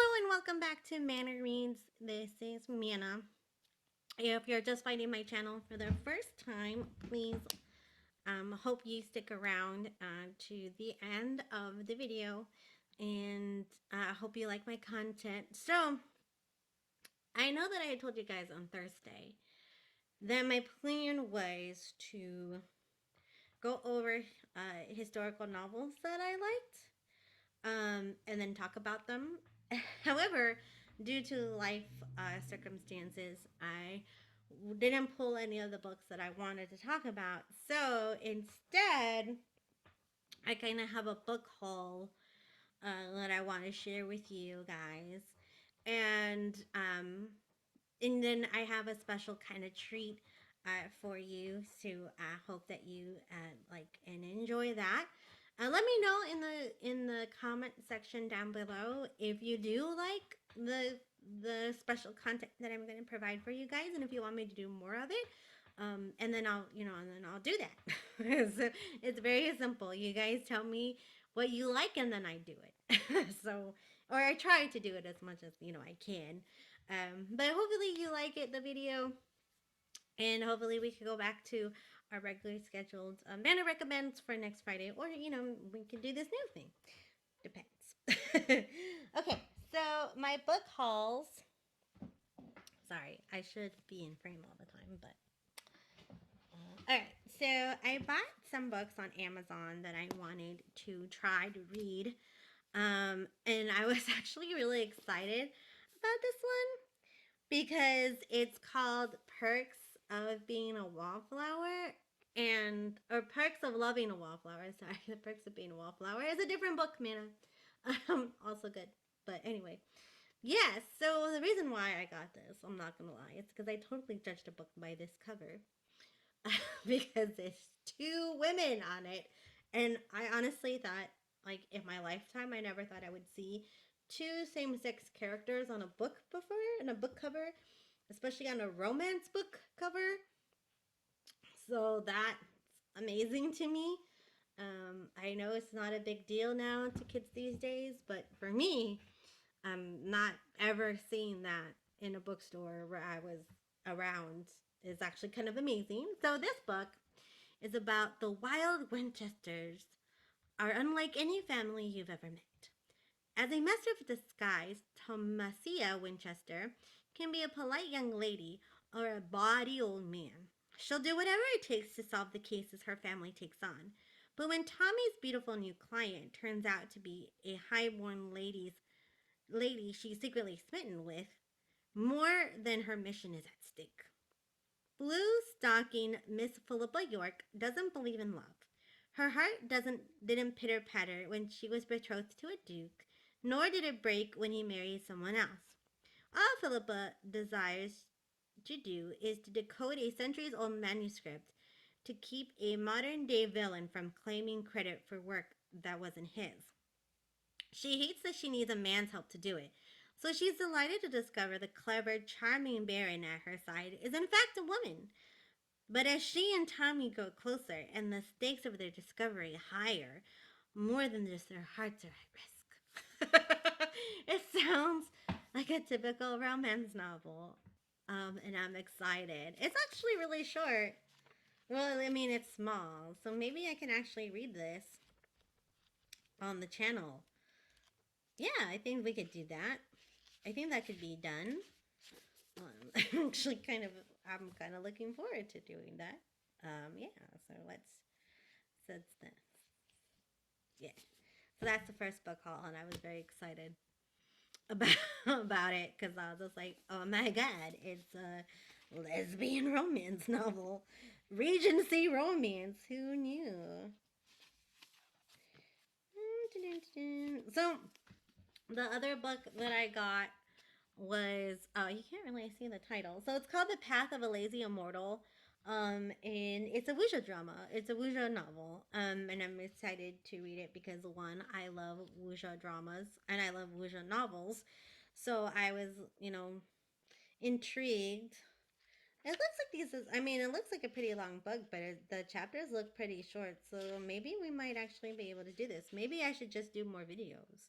Hello and welcome back to Manna Reads. This is Manna. If you're just finding my channel for the first time, please hope you stick around to the end of the video, and I hope you like my content. So, I know that I told you guys on Thursday that my plan was to go over historical novels that I liked, and then talk about them. However, due to life circumstances, I didn't pull any of the books that I wanted to talk about. So instead, I kind of have a book haul that I want to share with you guys, and then I have a special kind of treat for you. So I hope that you like and enjoy that. Let me know in the comment section down below if you do like the special content that I'm going to provide for you guys, and if you want me to do more of it. And then I'll do that. So it's very simple. You guys tell me what you like, and then I do it. So, or I try to do it as much as I can. But hopefully you like it, the video, and hopefully we can go back to our regularly scheduled banner recommends for next Friday, or we can do this new thing. Depends. Okay, so my book hauls. Sorry, I should be in frame all the time, but all right. So I bought some books on Amazon that I wanted to try to read, and I was actually really excited about this one because it's called Perks of Being a Wallflower, and or Perks of Loving a Wallflower. Sorry, the Perks of Being a Wallflower is a different book, man. Also good, but anyway, yes. So the reason why I got this, I'm not gonna lie, it's because I totally judged a book by this cover. Because there's two women on it, and I honestly thought, like, in my lifetime, I never thought I would see two same-sex characters on a book before, in a book cover, especially on a romance book cover. So that's amazing to me. I know it's not a big deal now to kids these days, but for me, not ever seeing that in a bookstore where I was around is actually kind of amazing. So this book is about the wild Winchesters are unlike any family you've ever met. As a master of disguise, Thomasia Winchester can be a polite young lady or a bawdy old man. She'll do whatever it takes to solve the cases her family takes on. But when Tommy's beautiful new client turns out to be a high-born lady she's secretly smitten with, more than her mission is at stake. Blue stocking Miss Philippa York doesn't believe in love. Her heart didn't pitter patter when she was betrothed to a duke, nor did it break when he married someone else. All Philippa desires to do is to decode a centuries old manuscript to keep a modern day villain from claiming credit for work that wasn't his. She hates that she needs a man's help to do it, so she's delighted to discover the clever, charming Baron at her side is in fact a woman. But as she and Tommy grow closer and the stakes of their discovery higher, more than just their hearts are at risk. It sounds like a typical romance novel. And I'm excited. It's actually really short. Well, I mean, it's small, so maybe I can actually read this on the channel. Yeah, I think we could do that. I think that could be done. Actually, I'm kind of looking forward to doing that. Yeah, so that's the, yeah. So that's the first book haul, and I was very excited about about it because I was just like, oh my god, it's a lesbian romance novel, Regency romance. Who knew? So the other book that I got was you can't really see the title. So it's called The Path of a Lazy Immortal. And it's a wuxia drama. It's a wuxia novel. And I'm excited to read it because one, I love wuxia dramas and I love wuxia novels. So I was, intrigued. It looks like it looks like a pretty long book, but the chapters look pretty short. So maybe we might actually be able to do this. Maybe I should just do more videos.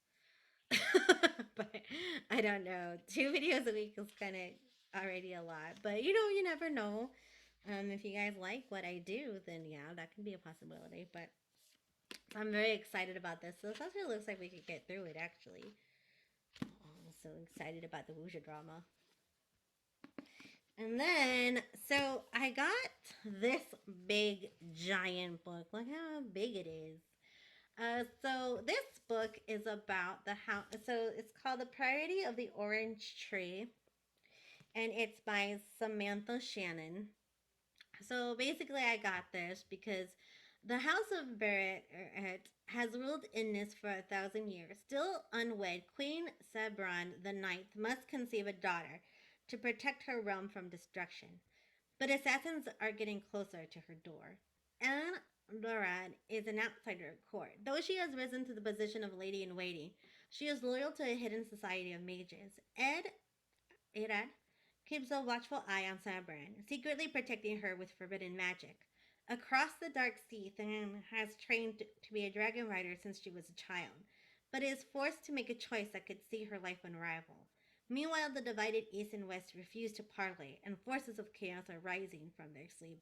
But I don't know. 2 videos a week is kind of already a lot. But you never know. If you guys like what I do, then yeah, that can be a possibility. But I'm very excited about this. So this actually looks like we could get through it actually. I'm so excited about the wuxia drama. And then, so I got this big giant book. Look how big it is. So this book is about the house. So it's called The Priority of the Orange Tree, and it's by Samantha Shannon. So basically, I got this because the House of Barrett has ruled in this for 1,000 years. Still unwed, Queen Sebron the Ninth must conceive a daughter to protect her realm from destruction. But assassins are getting closer to her door. Anne Lorad is an outsider at court. Though she has risen to the position of lady in waiting, she is loyal to a hidden society of mages. Irad keeps a watchful eye on Sabran, secretly protecting her with forbidden magic. Across the dark sea, Than has trained to be a dragon rider since she was a child, but is forced to make a choice that could see her life unravel. Meanwhile, the divided East and West refuse to parley, and forces of chaos are rising from their sleep.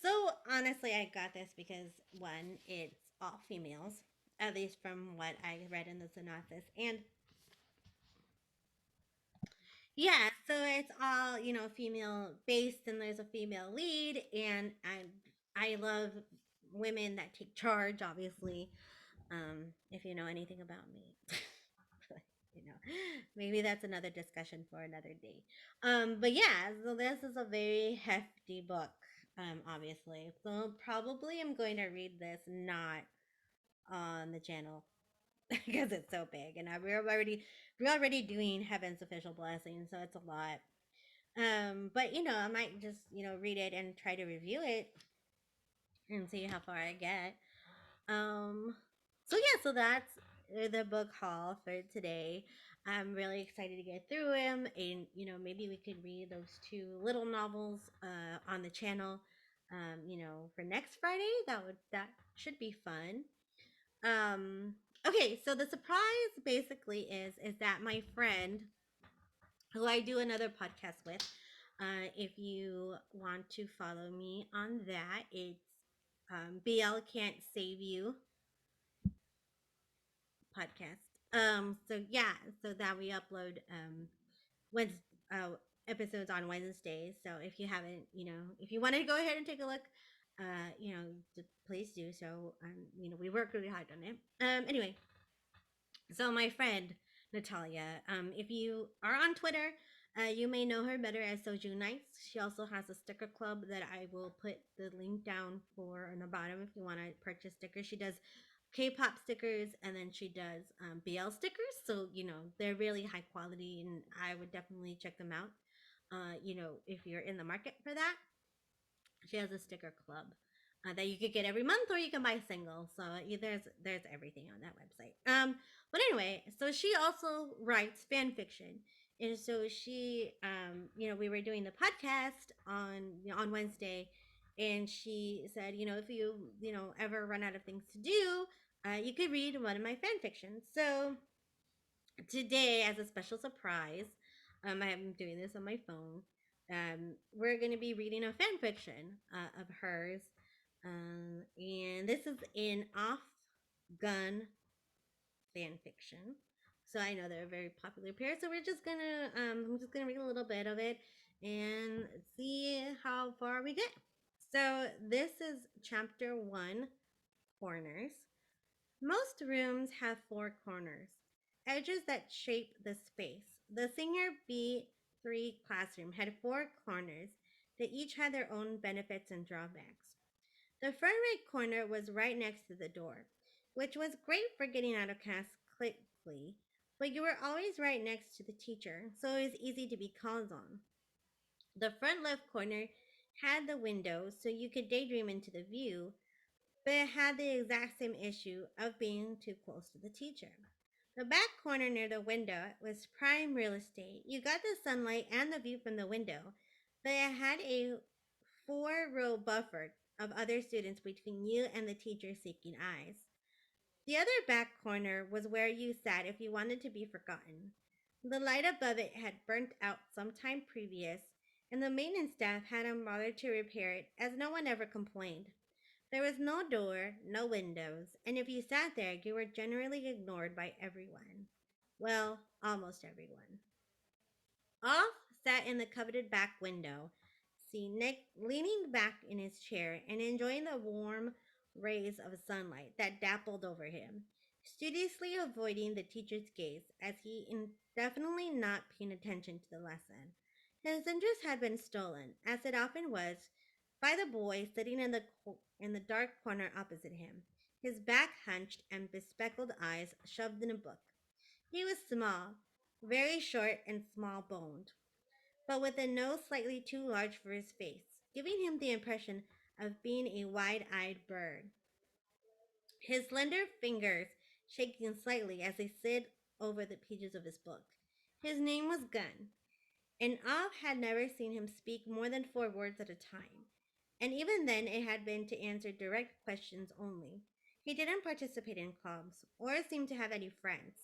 So, honestly, I got this because, one, it's all females, at least from what I read in the synopsis, and yeah, so it's all, female based and there's a female lead and I love women that take charge, obviously. If you know anything about me. But, you know, maybe that's another discussion for another day. But yeah, so this is a very hefty book, obviously. So probably I'm going to read this not on the channel because it's so big and we're already doing Heaven's Official Blessing, so it's a lot. But I might just read it and try to review it and see how far I get. Um, so yeah, so that's the book haul for today. I'm really excited to get through them, and maybe we could read those two little novels on the channel. For next Friday, that should be fun. Okay, so the surprise basically is that my friend who I do another podcast with. If you want to follow me on that, it's BL Can't Save You podcast. So yeah, so that we upload Wednesday, episodes on Wednesdays. So if you haven't, if you want to go ahead and take a look, please do so. We work really hard on it. Anyway, so my friend Natalia, if you are on Twitter, you may know her better as Soju Nights. She also has a sticker club that I will put the link down for on the bottom if you want to purchase stickers. She does K-pop stickers and then she does BL stickers. So they're really high quality, and I would definitely check them out. If you're in the market for that, she has a sticker club that you could get every month, or you can buy single. So there's everything on that website. But anyway, so she also writes fan fiction, and so she, we were doing the podcast on Wednesday, and she said, if you ever run out of things to do, you could read one of my fan fictions. So today, as a special surprise, I am doing this on my phone. We're going to be reading a fan fiction of hers, and this is an off-gun fan fiction. So I know they're a very popular pair. So I'm just gonna read a little bit of it and see how far we get. So this is chapter one, corners. Most rooms have four corners, edges that shape the space. The senior B3 classroom had four corners that each had their own benefits and drawbacks. The front right corner was right next to the door, which was great for getting out of class quickly, but you were always right next to the teacher, so it was easy to be called on. The front left corner had the window so you could daydream into the view, but it had the exact same issue of being too close to the teacher. The back corner near the window was prime real estate. You got the sunlight and the view from the window, but it had a four-row buffer of other students between you and the teacher seeking eyes. The other back corner was where you sat if you wanted to be forgotten. The light above it had burnt out some time previous, and the maintenance staff hadn't bothered to repair it as no one ever complained. There was no door, no windows, and if you sat there, you were generally ignored by everyone. Well, almost everyone. Off sat in the coveted back window, see Nick leaning back in his chair and enjoying the warm rays of sunlight that dappled over him, studiously avoiding the teacher's gaze as he indefinitely not paying attention to the lesson. His interest had been stolen, as it often was, by the boy sitting in the dark corner opposite him, his back hunched and bespectacled eyes shoved in a book. He was small, very short and small boned, but with a nose slightly too large for his face, giving him the impression of being a wide eyed bird. His slender fingers shaking slightly as they slid over the pages of his book. His name was Gun, and Av had never seen him speak more than 4 words at a time, and even then it had been to answer direct questions only. He didn't participate in clubs or seem to have any friends,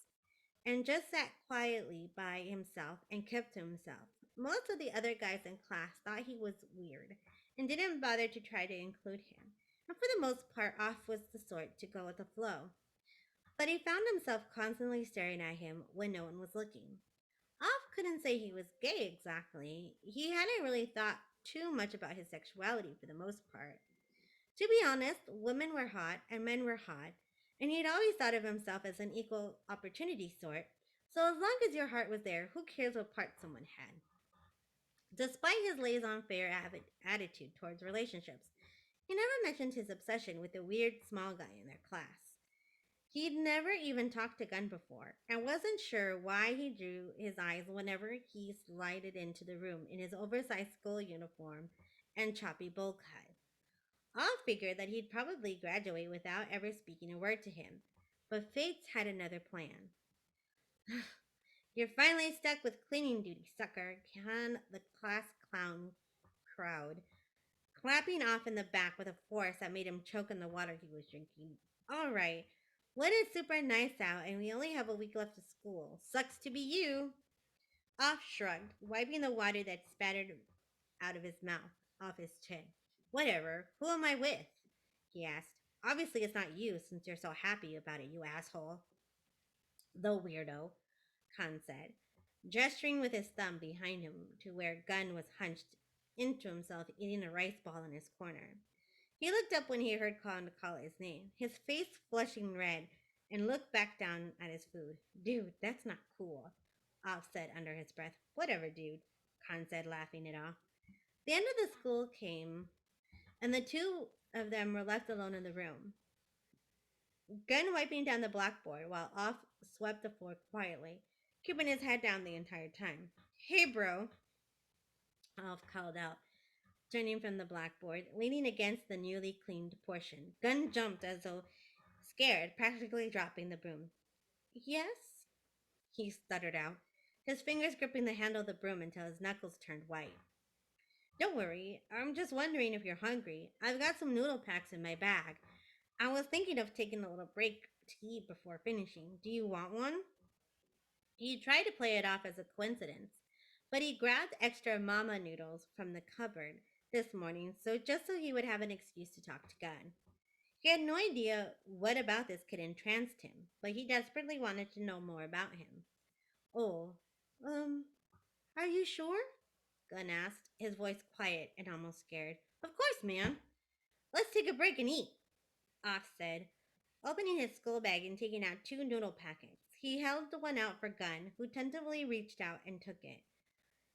and just sat quietly by himself and kept to himself. Most of the other guys in class thought he was weird and didn't bother to try to include him. And for the most part, Off was the sort to go with the flow. But he found himself constantly staring at him when no one was looking. Off couldn't say he was gay exactly. He hadn't really thought too much about his sexuality for the most part. To be honest, women were hot and men were hot, and he'd always thought of himself as an equal opportunity sort. So as long as your heart was there, who cares what part someone had? Despite his laissez-faire attitude towards relationships, he never mentioned his obsession with the weird small guy in their class. He'd never even talked to Gunn before, and wasn't sure why he drew his eyes whenever he slided into the room in his oversized school uniform and choppy bowl cut. I figured that he'd probably graduate without ever speaking a word to him. But Fates had another plan. You're finally stuck with cleaning duty, sucker, can the class clown crowd, clapping off in the back with a force that made him choke on the water he was drinking. All right, when it's super nice out and we only have a week left of school. Sucks to be you. Off shrugged, wiping the water that spattered out of his mouth off his chin. Whatever, who am I with? He asked. Obviously, it's not you since you're so happy about it, you asshole. The weirdo, Khan said, gesturing with his thumb behind him to where Gunn was hunched into himself eating a rice ball in his corner. He looked up when he heard Khan call his name, his face flushing red, and looked back down at his food. Dude, that's not cool, Alf said under his breath. Whatever, dude, Khan said, laughing it off. The end of the school came, and the two of them were left alone in the room. Gun wiping down the blackboard while Off swept the floor quietly, keeping his head down the entire time. Hey, bro, Off called out, turning from the blackboard, leaning against the newly cleaned portion. Gun jumped as though scared, practically dropping the broom. Yes? He stuttered out, his fingers gripping the handle of the broom until his knuckles turned white. Don't worry, I'm just wondering if you're hungry. I've got some noodle packs in my bag. I was thinking of taking a little break to eat before finishing. Do you want one? He tried to play it off as a coincidence, but he grabbed extra mama noodles from the cupboard this morning just so he would have an excuse to talk to Gun. He had no idea what about this kid entranced him, but he desperately wanted to know more about him. Oh, um, are you sure? Gun asked, his voice quiet and almost scared. Of course, man. Let's take a break and eat, Off said, opening his school bag and taking out two noodle packets. He held the one out for Gun, who tentatively reached out and took it.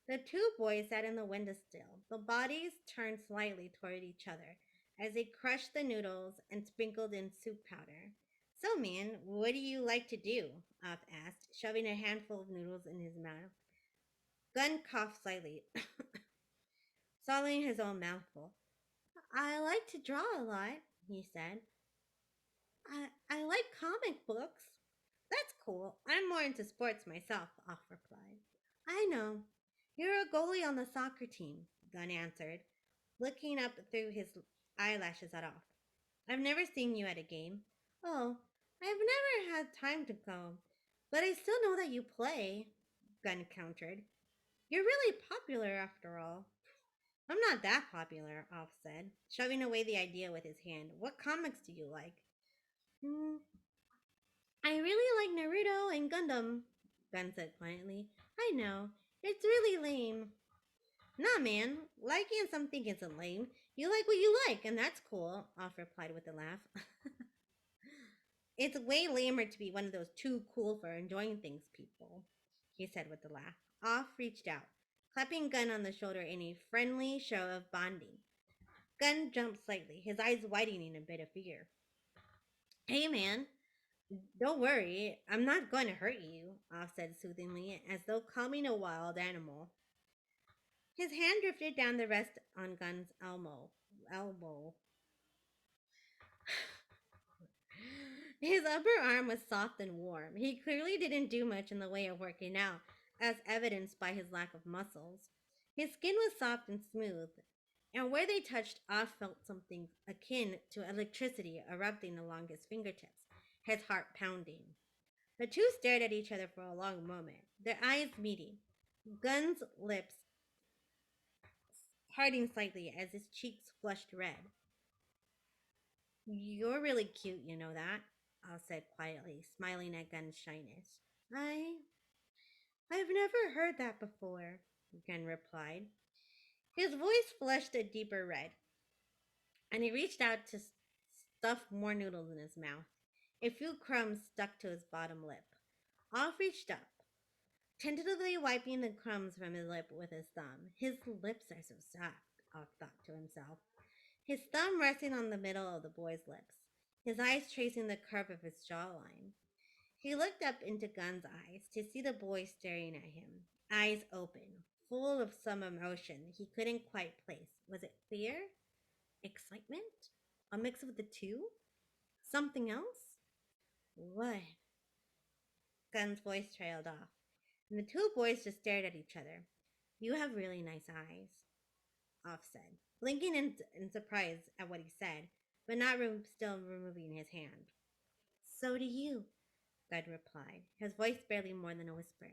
The two boys sat in the windowsill, the bodies turned slightly toward each other as they crushed the noodles and sprinkled in soup powder. So, man, what do you like to do? Off asked, shoving a handful of noodles in his mouth. Gun coughed slightly, swallowing his own mouthful. I like to draw a lot, he said. I like comic books. That's cool. I'm more into sports myself, Off replied. I know. You're a goalie on the soccer team, Gunn answered, looking up through his eyelashes at Off. I've never seen you at a game. Oh, I've never had time to go, but I still know that you play, Gun countered. You're really popular after all. I'm not that popular, Off said, shoving away the idea with his hand. What comics do you like? Hmm, I really like Naruto and Gundam, Gun said quietly. I know, it's really lame. Nah, man, liking something isn't lame. You like what you like, and that's cool, Off replied with a laugh. It's way lamer to be one of those too cool for enjoying things people, he said with a laugh. Off reached out, clapping Gun on the shoulder in a friendly show of bonding. Gun jumped slightly, his eyes widening in a bit of fear. Hey, man, don't worry. I'm not going to hurt you, Off said soothingly, as though calming a wild animal. His hand drifted down the rest on Gun's elbow. His upper arm was soft and warm. He clearly didn't do much in the way of working out, as evidenced by his lack of muscles. His skin was soft and smooth, and where they touched, Off felt something akin to electricity erupting along his fingertips, his heart pounding. The two stared at each other for a long moment, their eyes meeting, Gun's lips parting slightly as his cheeks flushed red. You're really cute, you know that, Al said quietly, smiling at Gun's shyness. I I've never heard that before, Gun replied. His voice flushed a deeper red, and he reached out to stuff more noodles in his mouth. A few crumbs stuck to his bottom lip. Off reached up, tentatively wiping the crumbs from his lip with his thumb. His lips are so soft, Off thought to himself. His thumb resting on the middle of the boy's lips, his eyes tracing the curve of his jawline. He looked up into Gun's eyes to see the boy staring at him, eyes open, full of some emotion he couldn't quite place. Was it fear? Excitement? A mix of the two? Something else? What? Gun's voice trailed off, and the two boys just stared at each other. You have really nice eyes, Off said, blinking in surprise at what he said, but not still removing his hand. So do you, Gun replied, his voice barely more than a whisper.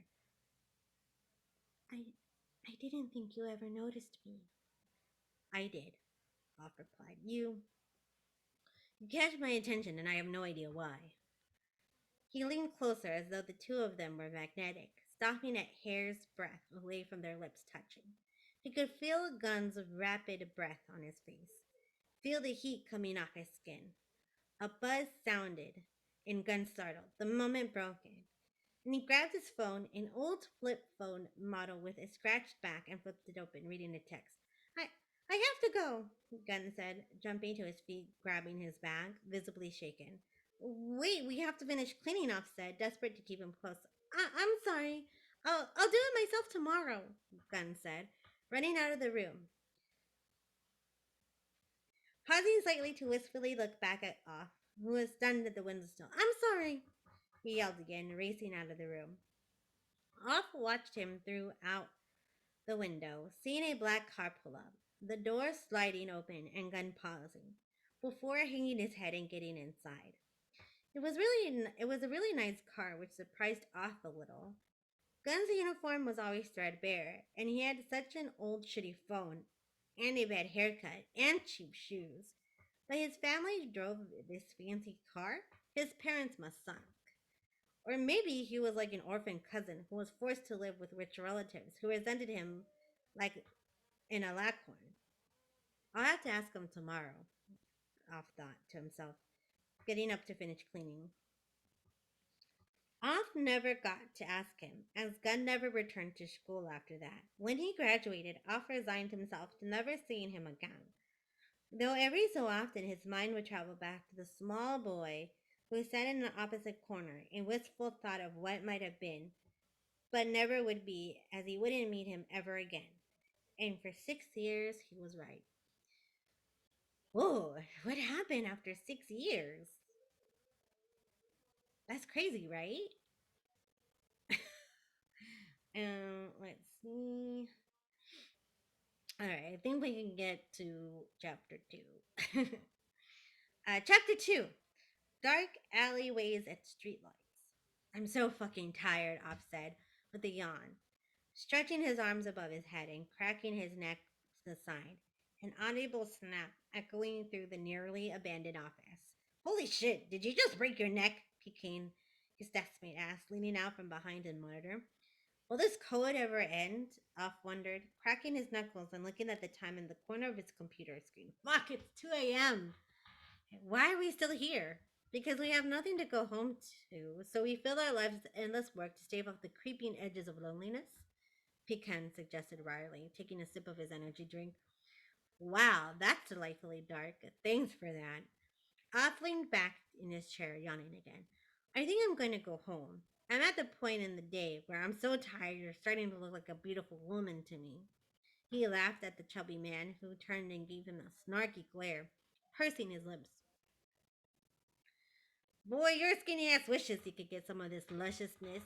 I I didn't think you ever noticed me. I did, Off replied. You catch my attention and I have no idea why. He leaned closer as though the two of them were magnetic, stopping at hair's breadth away from their lips touching. He could feel Gun's rapid breath on his face, feel the heat coming off his skin. A buzz sounded, and Gun startled, the moment broken. And he grabbed his phone, an old flip phone model with a scratched back, and flipped it open, reading the text. I have to go, Gunn said, jumping to his feet, grabbing his bag, visibly shaken. Wait, we have to finish cleaning, Off said, desperate to keep him close. I'm sorry. I'll do it myself tomorrow, Gunn said, running out of the room. Pausing slightly to wistfully look back at Off, who was stunned at the windowsill. I'm sorry, he yelled again, racing out of the room. Off watched him throughout the window, seeing a black car pull up, the door sliding open and Gun pausing, before hanging his head and getting inside. It was a really nice car, which surprised Off a little. Gun's uniform was always threadbare, and he had such an old shitty phone, and a bad haircut, and cheap shoes. But his family drove this fancy car. His parents must suck. Or maybe he was like an orphan cousin who was forced to live with rich relatives who resented him like in a lackhorn. I'll have to ask him tomorrow, Off thought to himself, getting up to finish cleaning. Off never got to ask him, as Gunn never returned to school after that. When he graduated, Off resigned himself to never seeing him again, though every so often his mind would travel back to the small boy who sat in the opposite corner in wistful thought of what might have been, but never would be, as he wouldn't meet him ever again. And for 6 years, he was right. Whoa, what happened after 6 years? That's crazy, right? Let's see. All right, I think we can get to chapter two. Chapter two. dark alleyways at streetlights. I'm so fucking tired, Off said, with a yawn, stretching his arms above his head and cracking his neck to the side. An audible snap echoing through the nearly abandoned office. Holy shit, did you just break your neck? Peking, his deskmate asked, leaning out from behind his monitor. Will this code ever end? Off wondered, cracking his knuckles and looking at the time in the corner of his computer screen. Fuck, it's 2 a.m. Why are we still here? Because we have nothing to go home to, so we fill our lives with endless work to stave off the creeping edges of loneliness. Pecan suggested wryly, taking a sip of his energy drink. Wow, that's delightfully dark. Thanks for that. Off leaned back in his chair, yawning again. I think I'm going to go home. I'm at the point in the day where I'm so tired you're starting to look like a beautiful woman to me. He laughed at the chubby man, who turned and gave him a snarky glare, pursing his lips. Boy, your skinny ass wishes you could get some of this lusciousness.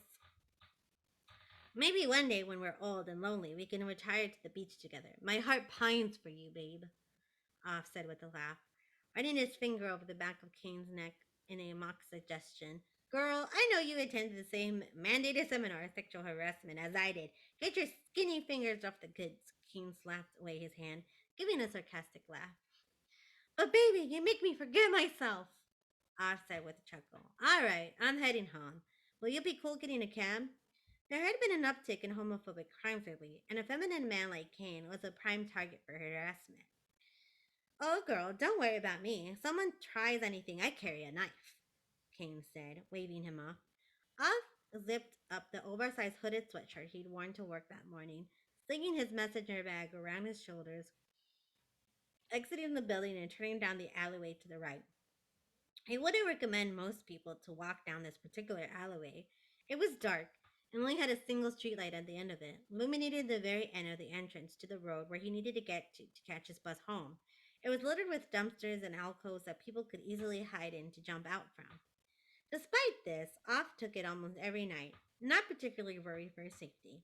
Maybe one day when we're old and lonely, we can retire to the beach together. My heart pines for you, babe, Off said with a laugh, running his finger over the back of Kane's neck in a mock suggestion. Girl, I know you attended the same mandated seminar on sexual harassment as I did. Get your skinny fingers off the goods. Kane slapped away his hand, giving a sarcastic laugh. But baby, you make me forget myself, Off said with a chuckle. All right, I'm heading home. Will you be cool getting a cab? There had been an uptick in homophobic crimes lately, and a feminine man like Kane was a prime target for harassment. Oh, girl, don't worry about me. If someone tries anything, I carry a knife, Kane said, waving him off. Off zipped up the oversized hooded sweatshirt he'd worn to work that morning, slinging his messenger bag around his shoulders, exiting the building and turning down the alleyway to the right. I wouldn't recommend most people to walk down this particular alleyway. It was dark and only had a single streetlight at the end of it, illuminating the very end of the entrance to the road where he needed to get to catch his bus home. It was littered with dumpsters and alcoves that people could easily hide in to jump out from. Despite this, Off took it almost every night, not particularly worried for his safety.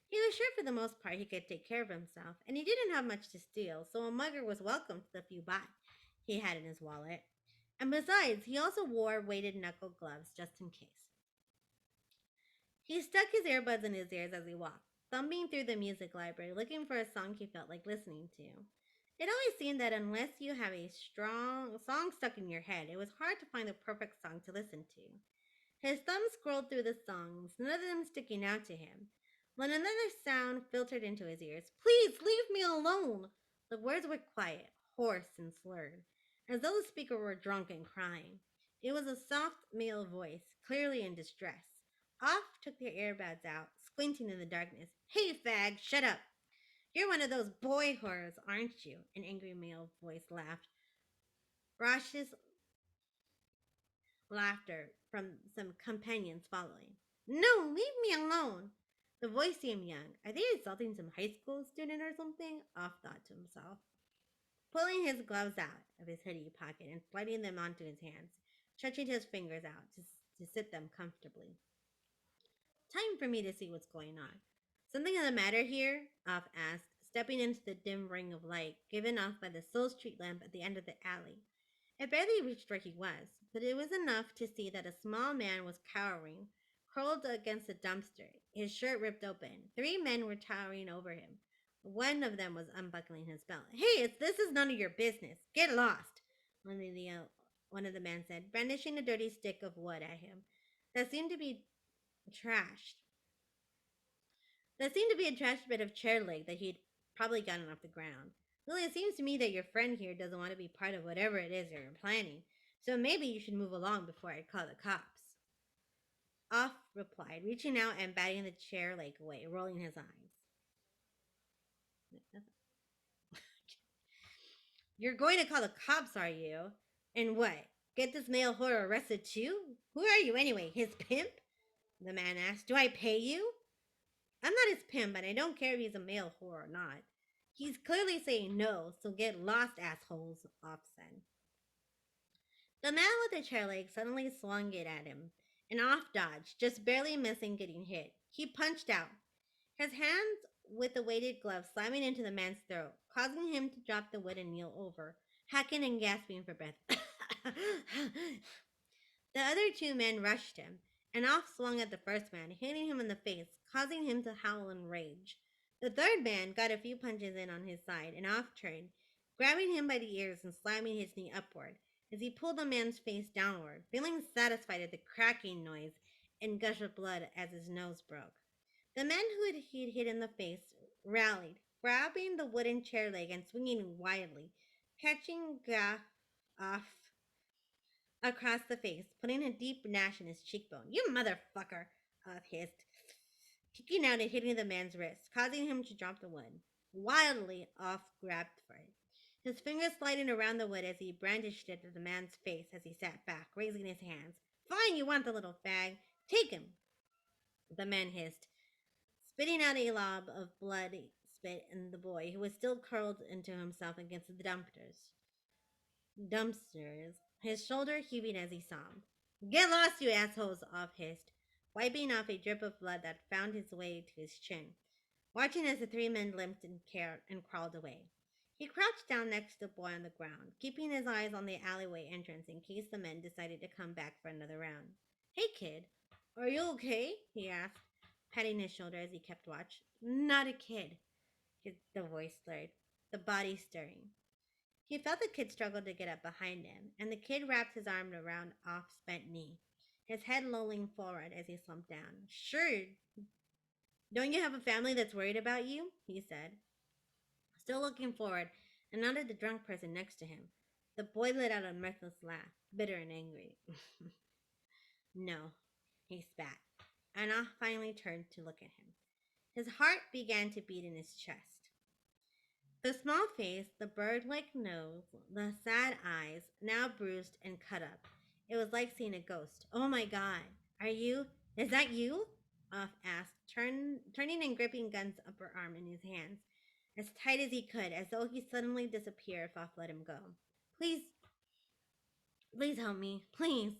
He was sure for the most part he could take care of himself, and he didn't have much to steal, so a mugger was welcome to the few baht he had in his wallet. And besides, he also wore weighted knuckle gloves just in case. He stuck his earbuds in his ears as he walked, thumbing through the music library looking for a song he felt like listening to. It always seemed that unless you have a strong song stuck in your head, it was hard to find the perfect song to listen to. His thumb scrolled through the songs, none of them sticking out to him, when another sound filtered into his ears. Please leave me alone! The words were quiet, hoarse, and slurred, as though the speaker were drunk and crying. It was a soft male voice, clearly in distress. Off took their earbuds out, squinting in the darkness. Hey, fag, shut up! You're one of those boy whores, aren't you? An angry male voice laughed. Raucous laughter from some companions following. No, leave me alone. The voice seemed young. Are they insulting some high school student or something? Off thought to himself. Pulling his gloves out of his hoodie pocket and sliding them onto his hands, stretching his fingers out to sit them comfortably. Time for me to see what's going on. Something the matter here? Off asked, stepping into the dim ring of light given off by the sole street lamp at the end of the alley. It barely reached where he was, but it was enough to see that a small man was cowering, curled against a dumpster, his shirt ripped open. Three men were towering over him. One of them was unbuckling his belt. Hey, this is none of your business. Get lost, one of the men said, brandishing a dirty stick of wood at him that seemed to be trashed. That seemed to be a trashed bit of chair leg that he'd probably gotten off the ground. Well, it seems to me that your friend here doesn't want to be part of whatever it is you're planning, so maybe you should move along before I call the cops. Off replied, reaching out and batting the chair leg away, rolling his eyes. You're going to call the cops, are you? And what? Get this male whore arrested too? Who are you anyway? His pimp? The man asked. Do I pay you? I'm not his pimp, but I don't care if he's a male whore or not. He's clearly saying no, so get lost, assholes, Off said. The man with the chair leg suddenly swung it at him, and Off dodged, just barely missing getting hit. He punched out, his hands with the weighted glove slamming into the man's throat, causing him to drop the wood and kneel over, hacking and gasping for breath. The other two men rushed him, and off swung at the first man, hitting him in the face, causing him to howl in rage. The third man got a few punches in on his side, and off turned, grabbing him by the ears and slamming his knee upward as he pulled the man's face downward, feeling satisfied at the cracking noise and gush of blood as his nose broke. The men he'd hit in the face rallied, grabbing the wooden chair leg and swinging wildly, catching Gaff off across the face, putting a deep gash in his cheekbone. You motherfucker! Hissed, kicking out and hitting the man's wrist, causing him to drop the wood. Wildly, Off grabbed for it, his fingers sliding around the wood as he brandished it at the man's face as he sat back, raising his hands. Fine, you want the little fag? Take him! The man hissed, spitting out a lob of bloody spit in the boy, who was still curled into himself against the dumpsters, his shoulder heaving as he sobbed. Get lost, you assholes, Off hissed, wiping off a drip of blood that found its way to his chin, watching as the three men limped and crawled away. He crouched down next to the boy on the ground, keeping his eyes on the alleyway entrance in case the men decided to come back for another round. Hey, kid, are you okay? He asked, patting his shoulder as he kept watch. Not a kid, the voice slurred, the body stirring. He felt the kid struggle to get up behind him, and the kid wrapped his arm around Off's bent knee, his head lolling forward as he slumped down. Sure, don't you have a family that's worried about you? He said, still looking forward, and nodded at the drunk person next to him. The boy let out a mirthless laugh, bitter and angry. No, he spat, and Off finally turned to look at him. His heart began to beat in his chest. The small face, the bird-like nose, the sad eyes, now bruised and cut up. It was like seeing a ghost. Oh my God, is that you? Off asked, turning and gripping Gun's upper arm in his hands, as tight as he could, as though he suddenly disappear if Off let him go. Please, please help me, please,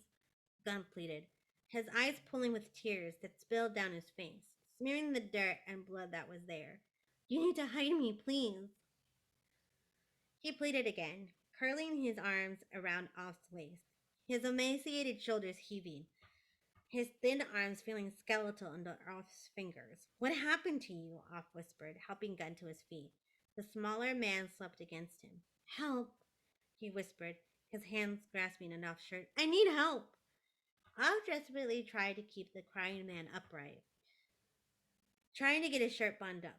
Gun pleaded, his eyes pooling with tears that spilled down his face, smearing the dirt and blood that was there. You need to hide me, please. He pleaded again, curling his arms around Off's waist, his emaciated shoulders heaving, his thin arms feeling skeletal under Off's fingers. What happened to you? Off whispered, helping Gun to his feet. The smaller man slept against him. Help, he whispered, his hands grasping an Off's shirt. I need help. Off desperately tried to keep the crying man upright, trying to get his shirt buttoned up.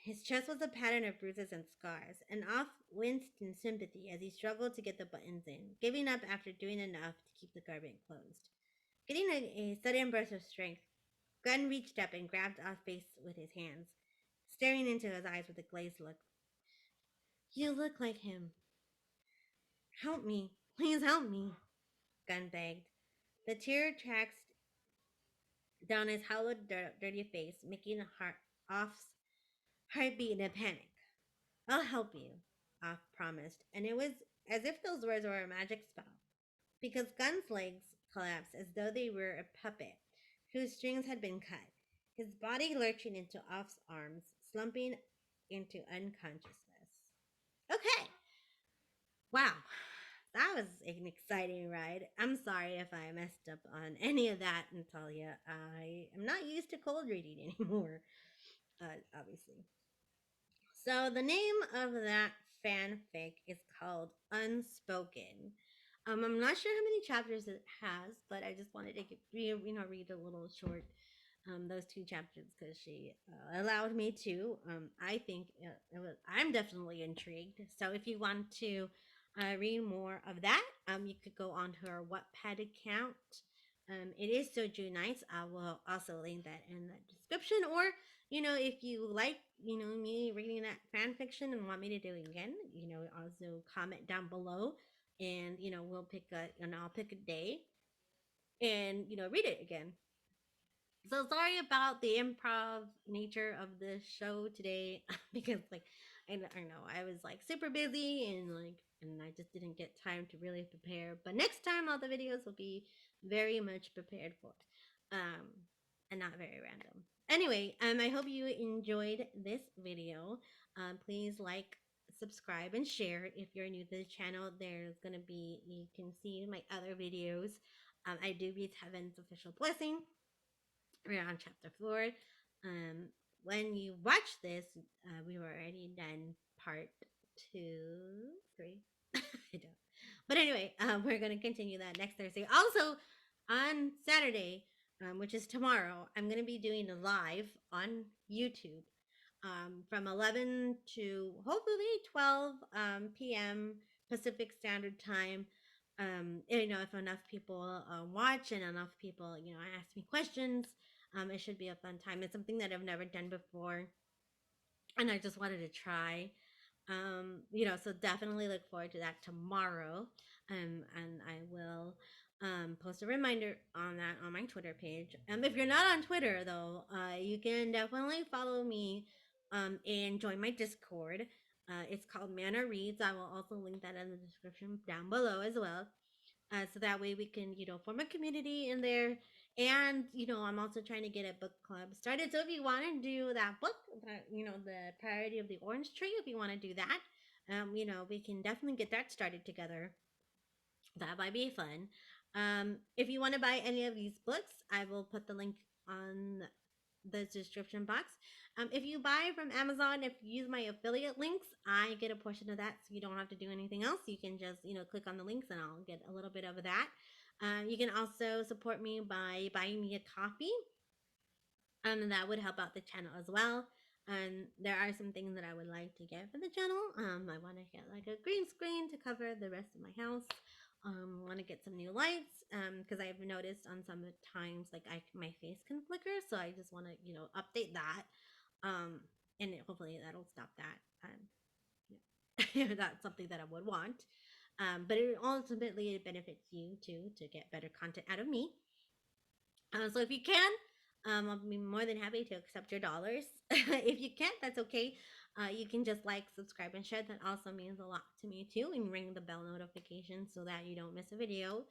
His chest was a pattern of bruises and scars, and Off winced in sympathy as he struggled to get the buttons in, giving up after doing enough to keep the garment closed. Getting a sudden burst of strength, Gun reached up and grabbed Off's face with his hands, staring into his eyes with a glazed look. You look like him. Help me. Please help me, Gun begged. The tear tracks down his hollowed, dirty face, making Off's heartbeat in a panic. I'll help you, Off promised, and it was as if those words were a magic spell, because Gun's legs collapsed as though they were a puppet whose strings had been cut, his body lurching into Off's arms, slumping into unconsciousness. Okay, wow, that was an exciting ride. I'm sorry if I messed up on any of that, Natalia. I am not used to cold reading anymore, obviously. So the name of that fanfic is called Unspoken. I'm not sure how many chapters it has, but I just wanted to read a little short those two chapters because she allowed me to. I think I'm definitely intrigued. So if you want to read more of that, you could go on her Wattpad account. It is Soju Nights. I will also link that in the description. Or, if you like, me reading that fan fiction and want me to do it again, also comment down below, and I'll pick a day and read it again. So sorry about the improv nature of the show today because I don't know, I was super busy and I just didn't get time to really prepare. But next time all the videos will be very much prepared for. Um and not very random. Anyway, I hope you enjoyed this video. Please like, subscribe, and share if you're new to the channel. You can see my other videos I do need heaven's official blessing. We're on chapter 4. Um, when you watch this, we've already done part 2, 3. I don't. But anyway, we're going to continue that next Thursday. Also, on Saturday, which is tomorrow, I'm going to be doing a live on YouTube from 11 to hopefully 12 p.m. Pacific Standard Time. If enough people watch and enough people, ask me questions, it should be a fun time. It's something that I've never done before, and I just wanted to try. So definitely look forward to that tomorrow. And I will post a reminder on that on my Twitter page. If you're not on Twitter though, you can definitely follow me and join my Discord. It's called Manor Reads. I will also link that in the description down below as well. So that way we can, form a community in there. And, I'm also trying to get a book club started. So if you want to do that book, the Priority of the Orange Tree, if you want to do that, we can definitely get that started together. That might be fun. If you want to buy any of these books, I will put the link on the description box. If you buy from Amazon, if you use my affiliate links, I get a portion of that, so you don't have to do anything else. You can just click on the links, and I'll get a little bit of that. You can also support me by buying me a coffee, and that would help out the channel as well. And there are some things that I would like to get for the channel. I want to get like a green screen to cover the rest of my house. Want to get some new lights because I've noticed on some times like my face can flicker, so I just want to update that. Um, and hopefully that'll stop that. That's something that I would want. But it ultimately it benefits you too to get better content out of me. So if you can, I'll be more than happy to accept your dollars. If you can't, that's okay. You can just like, subscribe, and share. That also means a lot to me too. And ring the bell notification so that you don't miss a video.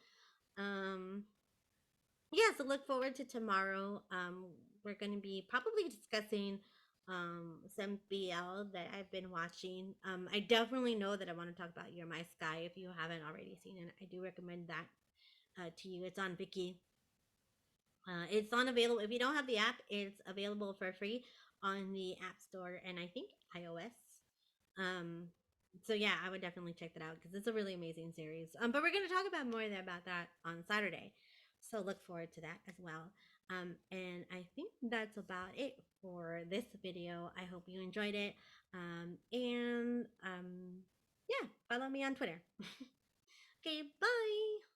Um, yeah, so look forward to tomorrow. We're going to be probably discussing some BL that I've been watching. I definitely know that I want to talk about You're My Sky. If you haven't already seen it, I do recommend that to you. It's on Viki. It's on available. If you don't have the app, it's available for free on the App Store and I think iOS. Um, so yeah, I would definitely check that out because it's a really amazing series. But we're going to talk about more about that on Saturday, so look forward to that as well. And I think that's about it for this video. I hope you enjoyed it. And yeah, follow me on Twitter. Okay, bye.